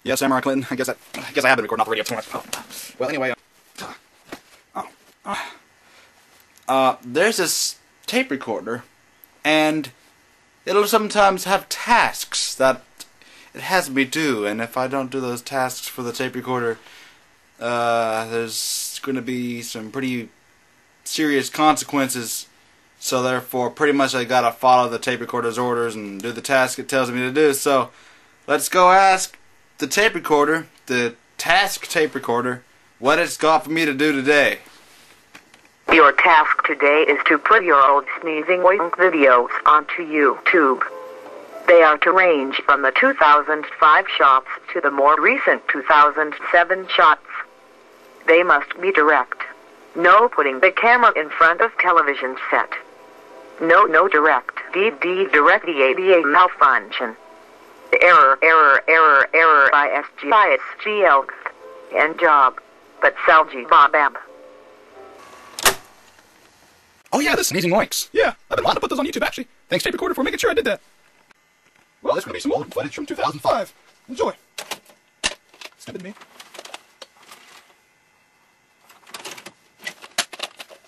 Yeah, Samurai Clinton. I guess I have been recording off the radio too much. Oh. Well, anyway. There's this tape recorder, and it'll sometimes have tasks that it has me do, and if I don't do those tasks for the tape recorder, there's going to be some pretty serious consequences. So therefore, pretty much I gotta follow the tape recorder's orders and do the task it tells me to do. So let's go ask the tape recorder, the task tape recorder, what it's got for me to do today. Your task today is to put your old Sneezing Oinks videos onto YouTube. They are to range from the 2005 shots to the more recent 2007 shots. They must be direct. No putting the camera in front of television set. No direct. Direct DABA malfunction. Error ISGL. End job. But Salji Bobab. Oh yeah, the Sneezing Oinks. Yeah, I've been wanting to put those on YouTube actually. Thanks tape recorder for making sure I did that. Well, there's gonna be some old footage from 2005. Enjoy. Stupid me.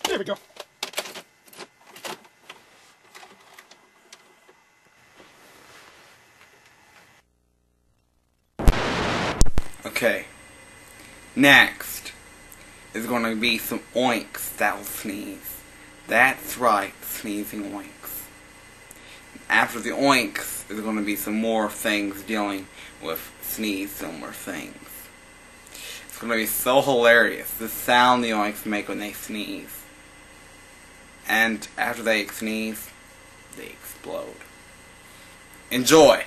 There we go. Okay. Next is going to be some oinks that'll sneeze. That's right, sneezing oinks. After the oinks, there's going to be some more things dealing with sneeze, similar things. It's going to be so hilarious, the sound the oinks make when they sneeze. And after they sneeze, they explode. Enjoy!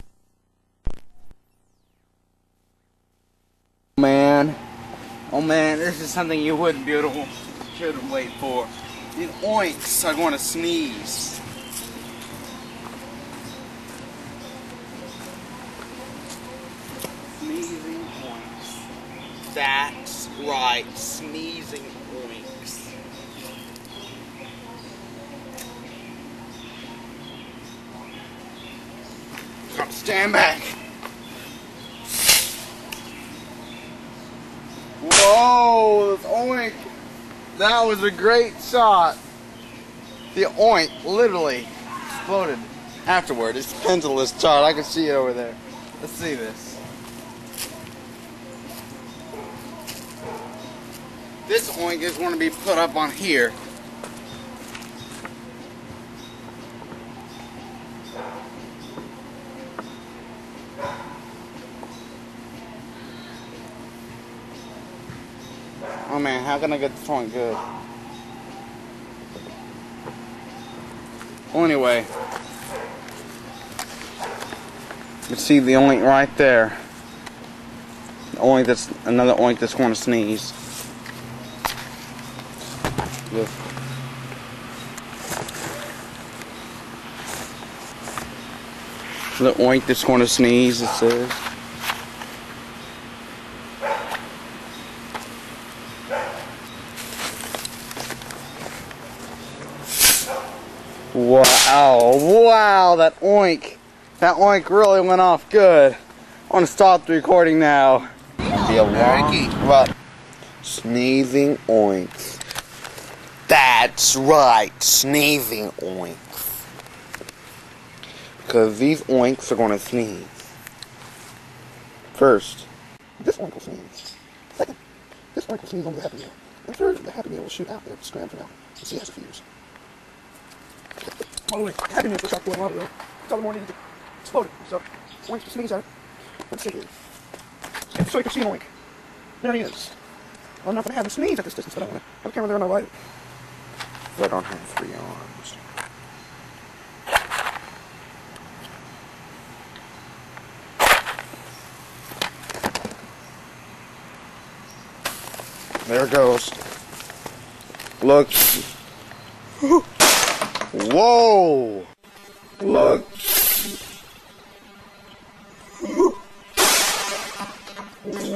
Oh man, this is something you shouldn't wait for. The oinks are going to sneeze. Sneezing oinks. That's right, sneezing oinks. Come stand back. Whoa, this oink. That was a great shot. The oink literally exploded afterward. It's a pendulous shot. I can see it over there. Let's see this. This oink is going to be put up on here. Oh man, how can I get this oink good? Well, anyway, you see the oink right there. The oink that's another oink that's going to sneeze. Look. The oink that's going to sneeze, it says. Wow, that oink really went off good. I want to stop the recording now. What? Sneezing oinks. That's right, sneezing oinks. Because these oinks are going to sneeze. First, this oink will sneeze. Second, this oink will sneeze on the Happy Meal. And third, the Happy Meal will shoot out there to scram for now. And see, it has a fuse. By the way, Happy Meal was shot for a while ago. It's all the more needed to explode it. So, oinks to sneeze at it. Let's see here. So you can see an oink. There he is. Well, I'm not going to have him sneeze at this distance, but I don't want to have a camera there on my light. I don't have 3 arms. There it goes. Look. Whoa! Look.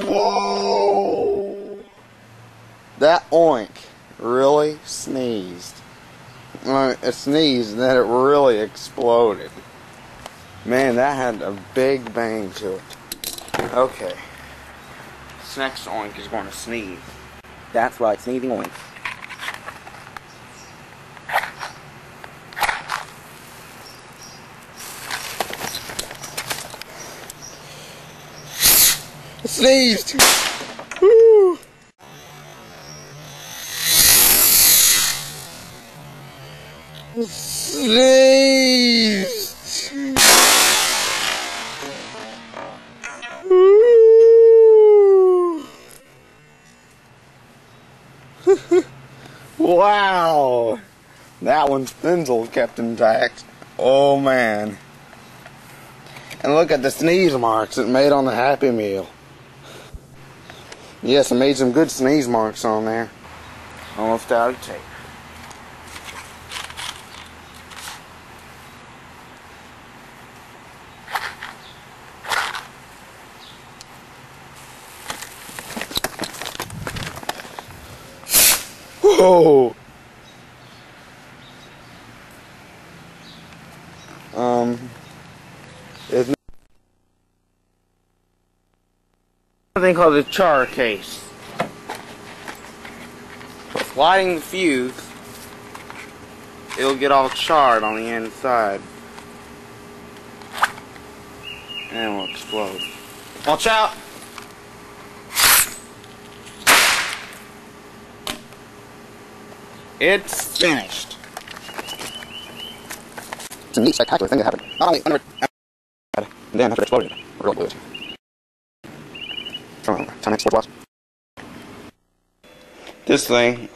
Whoa! That oink really sneezed. It sneezed and then it really exploded. Man, that had a big bang to it. Okay. This next oink is going to sneeze. That's right, sneezing oinks. Sneezed! Woo! Sneezed! Woo! Wow! That one's spindle kept intact. Oh man. And look at the sneeze marks it made on the Happy Meal. Yes, I made some good sneeze marks on there. Almost out of tape. Whoa! There's something called a char case. Lighting the fuse, it'll get all charred on the inside. And it will explode. Watch out! It's finished. It's a neat, spectacular thing that happened. Not only under and then after it exploded, real good. Time sports watch. This thing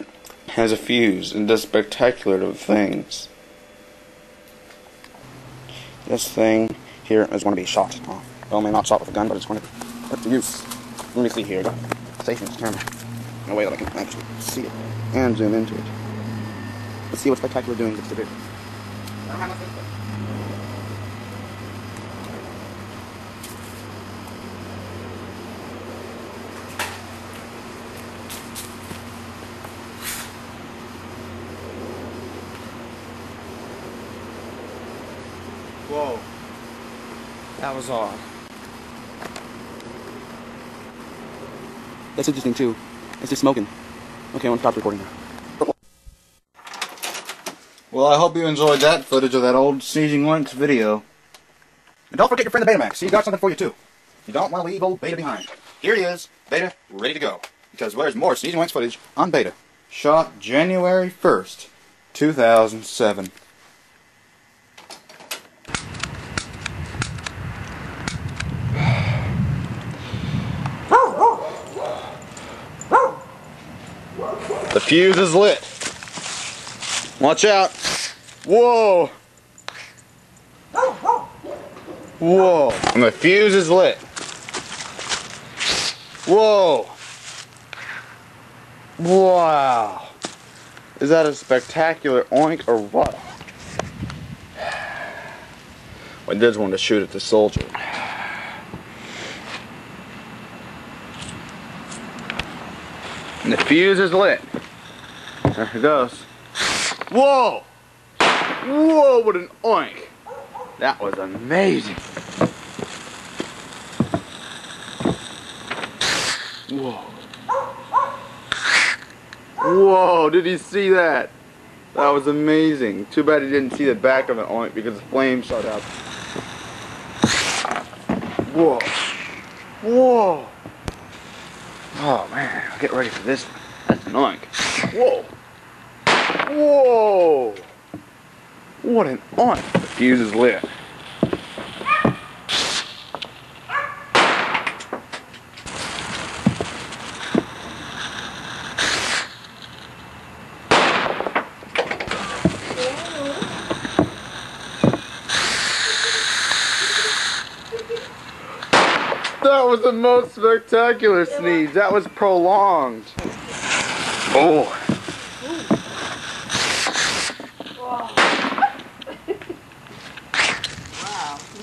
has a fuse and does spectacular things. This thing here is going to be shot off. Well, maybe not shot with a gun, but it's going to be put to use. Let me see here. Safety in this camera in a way that I can actually see it and zoom into it. Let's see what spectacular doing gets to do. Whoa. That was odd. That's interesting too. It's just smoking. Okay, I'm gonna stop recording now. Well, I hope you enjoyed that footage of that old Sneezing Oinks video. And don't forget your friend the Betamax. He's got something for you too. You don't want to leave old Beta behind. Here he is, Beta, ready to go. Because there's more Sneezing Oinks footage on Beta. Shot January 1st, 2007. The fuse is lit. Watch out. Whoa. Whoa. And the fuse is lit. Whoa. Wow. Is that a spectacular oink or what? I did want to shoot at the soldier. And the fuse is lit. There it goes. Whoa! Whoa, what an oink! That was amazing. Whoa. Whoa, did you see that? That was amazing. Too bad he didn't see the back of the oink because the flame shot out. Whoa. Whoa. Oh man, I'll get ready for this one. That's an oink. Whoa. Whoa. What an oink. The fuse is lit. That was the most spectacular sneeze. That was prolonged. Oh.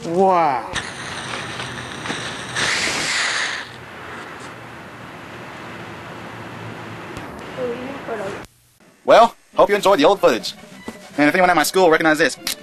Wow. Well, hope you enjoyed the old footage. And if anyone at my school recognizes this,